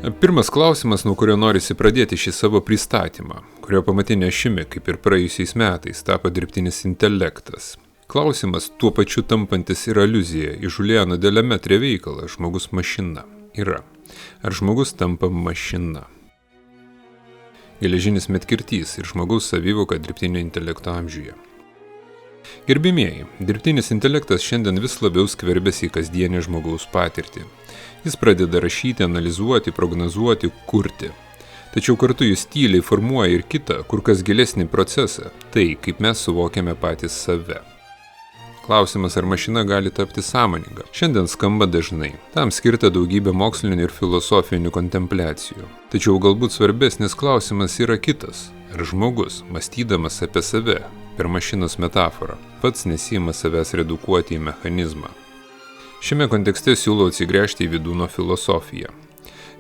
Pirmas klausimas, nuo kurio norisi pradėti šį savo pristatymą, kurio pamatinė ašimi, kaip ir praėjusiais metais, tapo dirbtinis intelektas. Klausimas tuo pačiu tampantis ir aliuzija į Juliano Delemetre veikalą žmogus mašina yra. Ar žmogus tampa mašina? Geležinis medkirtys ir žmogaus savivoka dirbtinio intelekto amžiuje. Gerbimieji, dirbtinis intelektas šiandien vis labiau skverbiasi į kasdienę žmogaus patirtį. Jis pradeda rašyti, analizuoti, prognozuoti, kurti. Tačiau kartu jis tyliai formuoja ir kitą, kur kas gilesnį procesą, tai kaip mes suvokiame patys save. Klausimas, ar mašina gali tapti sąmoninga, šiandien skamba dažnai. Tam skirta daugybė mokslinių ir filosofinių kontempliacijų. Tačiau galbūt svarbesnis klausimas yra kitas. Ar žmogus, mąstydamas apie save, per mašinos metaforą, pats nesiima savęs redukuoti į mechanizmą? Šiame kontekste siūlau atsigręžti į Vidūno filosofiją.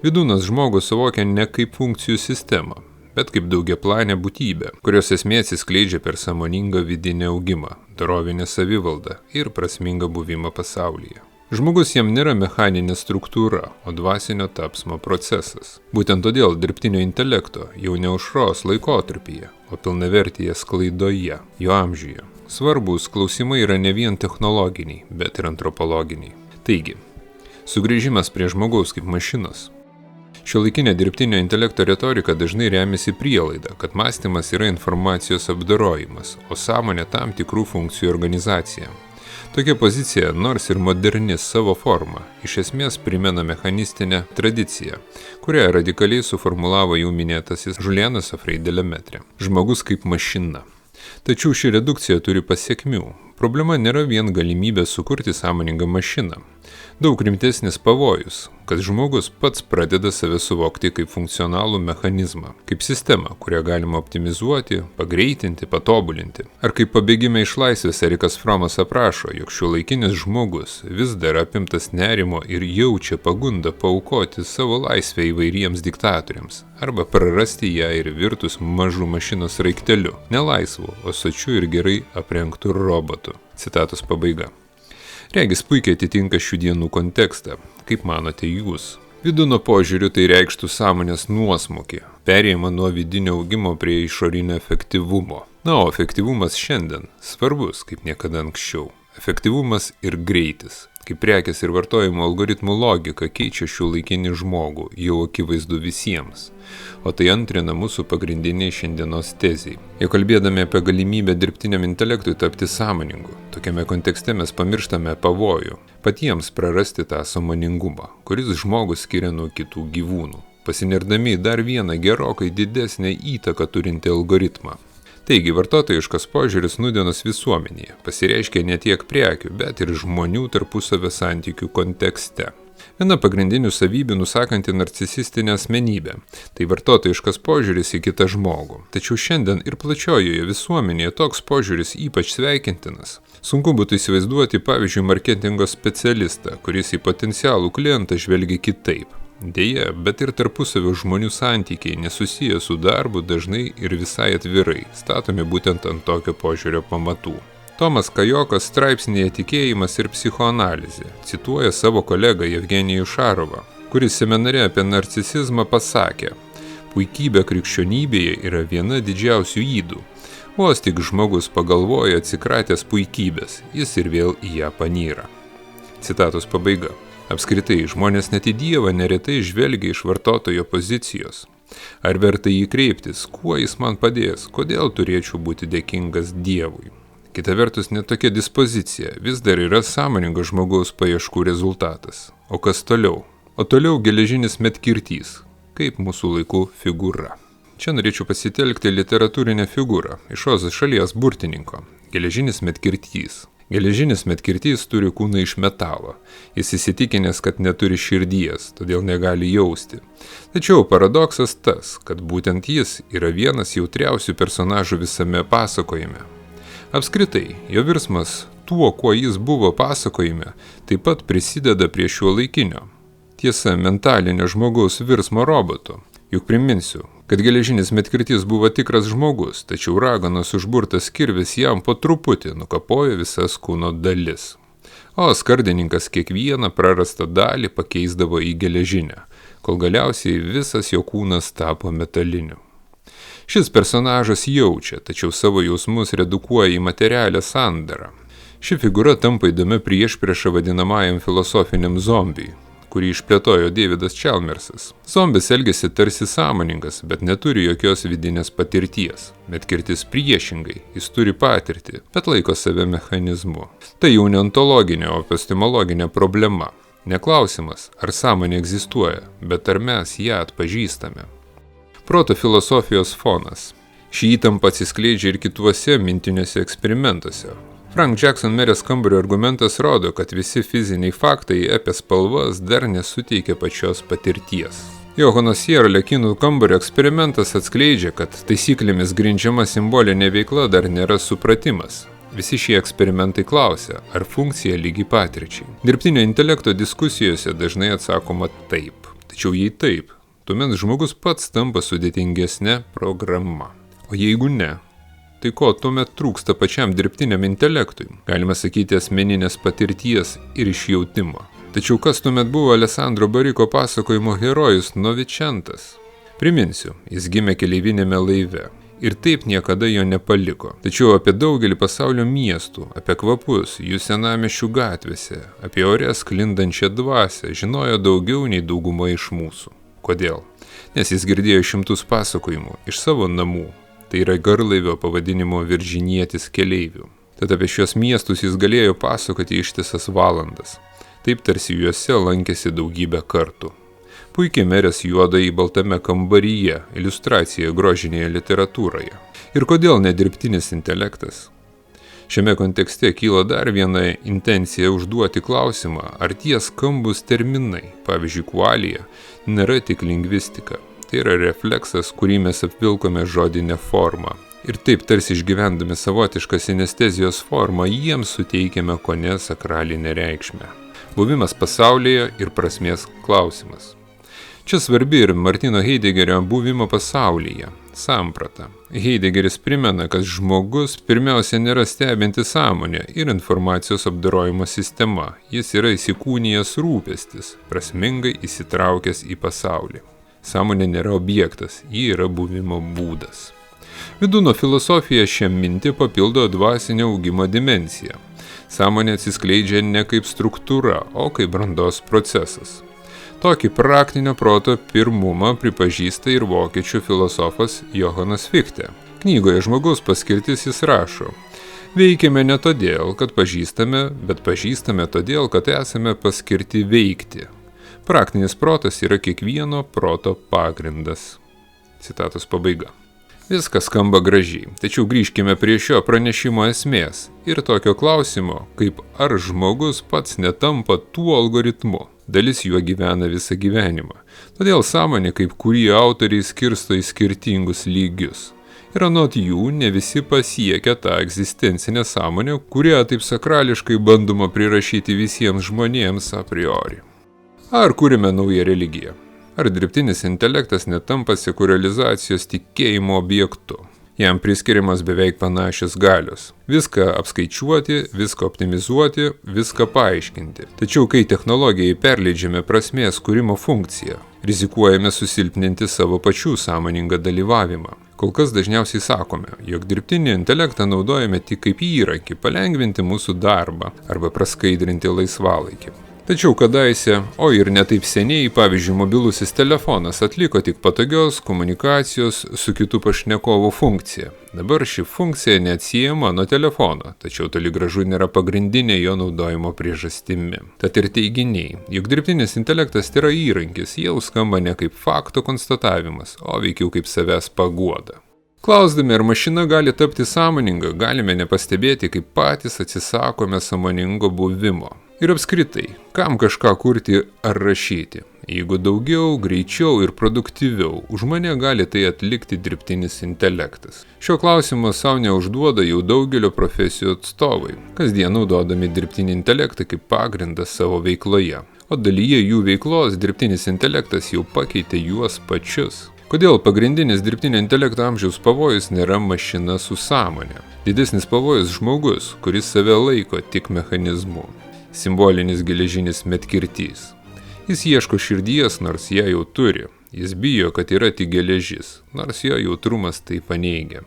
Vidūnas žmogų suvokia ne kaip funkcijų sistemą, bet kaip daugiaplanę būtybę, kurios esmė atsiskleidžia per sąmoningą vidinį augimą, dorovinę savivaldą ir prasmingą buvimą pasaulyje. Žmogus jam nėra mechaninė struktūra, o dvasinio tapsmo procesas. Būtent todėl dirbtinio intelekto jau ne aušros laikotarpyje, o pilnavertyje sklaidoje, jo amžiuje. Svarbus klausimai yra ne vien technologiniai, bet ir antropologiniai. Taigi, sugrįžimas prie žmogaus kaip mašinos. Šiuolaikinė dirbtinio intelekto retorika dažnai remiasi prielaida, kad mąstymas yra informacijos apdorojimas, o sąmonė tam tikrų funkcijų organizacija. Tokia pozicija, nors ir moderni savo forma, iš esmės primena mechanistinę tradiciją, kurią radikaliai suformulavo jau minėtasis Julianas Delemetre. Žmogus kaip mašina. Tačiau ši redukcija turi pasekmių. Problema nėra vien galimybė sukurti sąmoningą mašiną. Daug rimtesnis pavojus, kad žmogus pats pradeda save suvokti kaip funkcionalų mechanizmą, kaip sistemą, kurią galima optimizuoti, pagreitinti, patobulinti. Ar kaip pabėgime iš laisvės Erikas Fromas aprašo, jog šiuolaikinis žmogus vis dar apimtas nerimo ir jaučia pagundą paaukoti savo laisvę įvairiems diktatoriams, arba prarasti ją ir virtus mažų mašinos raikteliu, ne laisvu, o sočiu ir gerai aprengtų robotu. Citatos pabaiga. Regis puikiai atitinka šių dienų kontekstą. Kaip manote jūs? Vidūno požiūriu tai reikštų sąmonės nuosmukį, perėjimą nuo vidinio augimo prie išorinio efektyvumo. Na, o efektyvumas šiandien svarbus kaip niekada anksčiau. Efektyvumas ir greitis, kaip prekės ir vartojimo algoritmų logika keičia šiuolaikinį žmogų, jau akivaizdu visiems. O tai antrina mūsų pagrindiniai šiandienos tezei. Jau kalbėdami apie galimybę dirbtiniam intelektui tapti sąmoningu, tokiame kontekste mes pamirštame pavojų, patiems prarasti tą sąmoningumą, kuris žmogų skiria nuo kitų gyvūnų, pasinerdami į dar vieną gerokai didesnę įtaką turintį algoritmą. Taigi, vartotojiškas požiūris nūdienos visuomenėje pasireiškia ne tiek prekių, bet ir žmonių tarpusavio santykių kontekste. Viena pagrindinių savybių nusakanti narcisistinę asmenybę – tai vartotojiškas požiūris į kitą žmogų. Tačiau šiandien ir plačiojoje visuomenėje toks požiūris ypač sveikintinas. Sunku būtų įsivaizduoti, pavyzdžiui, marketingo specialistą, kuris į potencialų klientą žvelgia kitaip. Deja, bet ir tarpusavio žmonių santykiai nesusiję su darbu dažnai ir visai atvirai, statomi būtent ant tokio požiūrio pamatų. Tomas Kajokas straipsnėje Tikėjimas ir psichoanalizė cituoja savo kolegą Jevgenijų Šarovą, kuris seminare apie narcisizmą pasakė: puikybė krikščionybėje yra viena didžiausių ydų. Vos tik žmogus pagalvoja atsikratęs puikybės, jis ir vėl į ją panyra. Citatos pabaiga. Apskritai, žmonės net į Dievą neretai žvelgia iš vartotojo pozicijos. Ar verta jį kreiptis, kuo jis man padės, kodėl turėčiau būti dėkingas Dievui? Kita vertus, net tokia dispozicija vis dar yra sąmoningo žmogaus paieškų rezultatas. O kas toliau? O toliau geležinis medkirtys, kaip mūsų laikų figūra. Čia norėčiau pasitelkti literatūrinę figūrą iš Ozo šalies burtininko. Geležinis medkirtys. Geležinis medkirtys turi kūną iš metalo. Jis įsitikinęs, kad neturi širdies, todėl negali jausti. Tačiau paradoksas tas, kad būtent jis yra vienas jautriausių personažų visame pasakojime. Apskritai, jo virsmas tuo, kuo jis buvo pasakojime, taip pat prisideda prie šiuolaikinio. Tiesa, mentalinio žmogaus virsmo robotu. Juk priminsiu, kad geležinis medkirtys buvo tikras žmogus, tačiau raganos užburtas kirvis jam po truputį nukapojo visas kūno dalis. O skardininkas kiekvieną prarastą dalį pakeisdavo į geležinę, kol galiausiai visas jo kūnas tapo metaliniu. Šis personažas jaučia, tačiau savo jausmus redukuoja į materialią sandarą. Ši figūra tampa įdomia priešprieša vadinamajam filosofiniam zombiui, kurį išplėtojo Davidas Chalmersas. Zombis elgiasi tarsi sąmoningas, bet neturi jokios vidinės patirties. Medkirtis priešingai, jis turi patirtį, bet laiko save mechanizmu. Tai jau ne ontologinė, o epistemologinė problema. Neklausimas, ar sąmonė egzistuoja, bet ar mes ją atpažįstame. Proto filosofijos fonas. Ši įtampa atsiskleidžia ir kituose mintiniuose eksperimentuose. Frank Jackson merės kambario argumentas rodo, kad visi fiziniai faktai apie spalvas dar nesuteikia pačios patirties. Johano Sierra Lekinų kambario eksperimentas atskleidžia, kad taisyklėmis grindžiama simbolinė veikla dar nėra supratimas. Visi šie eksperimentai klausia, ar funkcija lygi patirčiai. Dirbtinio intelekto diskusijose dažnai atsakoma taip. Tačiau jei taip, tuomet žmogus pats tampa sudėtingesnė programa. O jeigu ne, tai ko tuomet trūksta pačiam dirbtiniam intelektui? Galima sakyti asmeninės patirties ir išjautimo. Tačiau kas tuomet buvo Alessandro Bariko pasakojimo herojus Novičentas? Priminsiu, jis gimė keleivinėme laive ir taip niekada jo nepaliko. Tačiau apie daugelį pasaulio miestų, apie kvapus, jų senamiesčių gatvėse, apie ore sklindančią dvasią žinojo daugiau nei dauguma iš mūsų. Kodėl? Nes jis girdėjo šimtus pasakojimų iš savo namų. Tai yra garlaivio pavadinimo Viržinietis keleivių. Tad apie šios miestus jis galėjo pasakoti ištisas valandas. Taip tarsi juose lankėsi daugybę kartų. Puikiai merės juodai baltame kambaryje, iliustracija grožinėje literatūroje. Ir kodėl nedirbtinis intelektas? Šiame kontekste kyla dar viena intencija užduoti klausimą, ar tie skambus terminai, pavyzdžiui, qualia, nėra tik lingvistika. Tai yra refleksas, kurį mes apvilkome žodinę formą. Ir taip tarsi išgyvendami savotišką sinestezijos formą, jiems suteikiame kone sakralinę reikšmę. Buvimas pasaulyje ir prasmės klausimas. Čia svarbi ir Martino Heideggerio buvimo pasaulyje samprata. Heideggeris primena, kad žmogus pirmiausia nėra stebinti sąmonė ir informacijos apdorojimo sistema. Jis yra įsikūnijęs rūpestis, prasmingai įsitraukęs į pasaulį. Sąmonė nėra objektas, ji yra buvimo būdas. Vidūno filosofija šią mintį papildo dvasinio augimo dimensiją. Sąmonė atsiskleidžia ne kaip struktūra, o kaip brandos procesas. Tokį praktinio proto pirmumą pripažįsta ir vokiečių filosofas Johannas Fichte. Knygoje Žmogaus paskirtis jis rašo: veikiame ne todėl, kad pažįstame, bet pažįstame todėl, kad esame paskirti veikti. Praktinis protas yra kiekvieno proto pagrindas. Citatos pabaiga. Viskas skamba gražiai, tačiau grįžkime prie šio pranešimo esmės ir tokio klausimo, kaip ar žmogus pats netampa tuo algoritmu. Dalis juo gyvena visą gyvenimą. Todėl sąmonė, kaip kurį autoriai skirsto į skirtingus lygius. Ir anot jų ne visi pasiekia tą egzistencinę sąmonę, kurią taip sakrališkai bandoma prirašyti visiems žmonėms a priori. Ar kūrime naują religiją? Ar dirbtinis intelektas netampa sekuliarizacijos tikėjimo objektu? Jam priskiriamas beveik panašios galios. Viską apskaičiuoti, viską optimizuoti, viską paaiškinti. Tačiau, kai technologijai perleidžiame prasmės kūrimo funkciją, rizikuojame susilpninti savo pačių sąmoningą dalyvavimą. Kol kas dažniausiai sakome, jog dirbtinį intelektą naudojame tik kaip įrankį palengvinti mūsų darbą arba praskaidrinti laisvalaikį. Tačiau kadaise, o ir netaip seniai, pavyzdžiui, mobilusis telefonas atliko tik patogios komunikacijos su kitu pašnekovu funkciją. Dabar ši funkcija neatsiejama nuo telefono, tačiau toli gražu nėra pagrindinė jo naudojimo priežastimi. Tad ir teiginiai, jog dirbtinis intelektas yra įrankis, jau skamba ne kaip fakto konstatavimas, o veikiau kaip savęs paguoda. Klausdami, ar mašina gali tapti sąmoninga, galime nepastebėti, kaip patys atsisakome sąmoningo buvimo. Ir apskritai, kam kažką kurti ar rašyti? Jeigu daugiau, greičiau ir produktyviau, už mane gali tai atlikti dirbtinis intelektas. Šio klausimo savo neužduoda jau daugelio profesijų atstovai, kasdien naudodami dirbtinį intelektą kaip pagrindą savo veikloje. O dalyje jų veiklos dirbtinis intelektas jau pakeitė juos pačius. Kodėl pagrindinis dirbtinio intelekto amžiaus pavojus nėra mašina su sąmonė? Didesnis pavojus žmogus, kuris save laiko tik mechanizmu. Simbolinis geležinis medkirtys. Jis ieško širdies, nors ją jau turi. Jis bijo, kad yra tik geležis, nors jo jautrumas tai paneigia.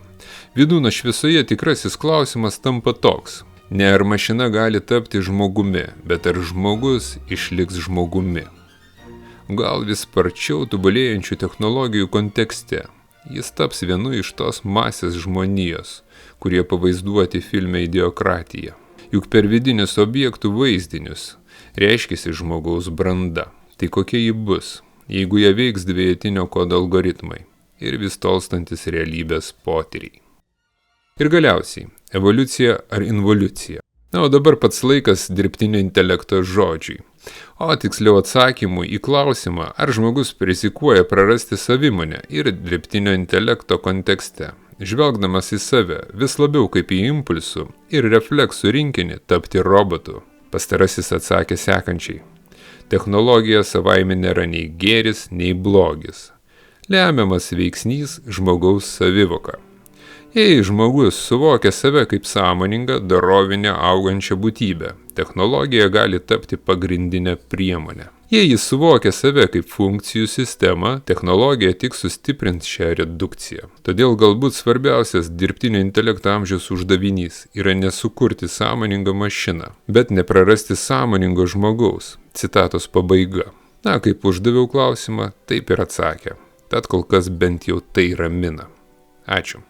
Vidūno šviesoje tikrasis klausimas tampa toks. Ne ar mašina gali tapti žmogumi, bet ar žmogus išliks žmogumi. Gal vis sparčiau tobulėjančių technologijų kontekste. Jis taps vienu iš tos masės žmonijos, kurie pavaizduoti filme Idiokratija. Juk per vidinius objektų vaizdinius reiškiasi žmogaus branda. Tai kokia ji bus, jeigu ją veiks dvejetinio kodo algoritmai ir vis tolstantis realybės potyriai. Ir galiausiai, evoliucija ar involucija. O dabar pats laikas dirbtinio intelekto žodžiui. O tiksliau atsakymų į klausimą, ar žmogus rizikuoja prarasti savimonę ir dirbtinio intelekto kontekste, žvelgdamas į save vis labiau kaip į impulsų ir refleksų rinkinį tapti robotu. Pastarasis atsakė sekančiai. Technologija savaime nėra nei gėris, nei blogis. Lemiamas veiksnys žmogaus savivoka. Jei žmogus suvokia save kaip sąmoningą, dorovinę, augančią būtybę, technologija gali tapti pagrindinę priemonę. Jei jis suvokia save kaip funkcijų sistemą, technologija tik sustiprins šią redukciją. Todėl galbūt svarbiausias dirbtinio intelekto amžiaus uždavinys yra nesukurti sąmoningą mašiną, bet neprarasti sąmoningo žmogaus. Citatos pabaiga. Na, kaip uždaviau klausimą, taip ir atsakė. Tad kol kas bent jau tai ramina. Ačiū.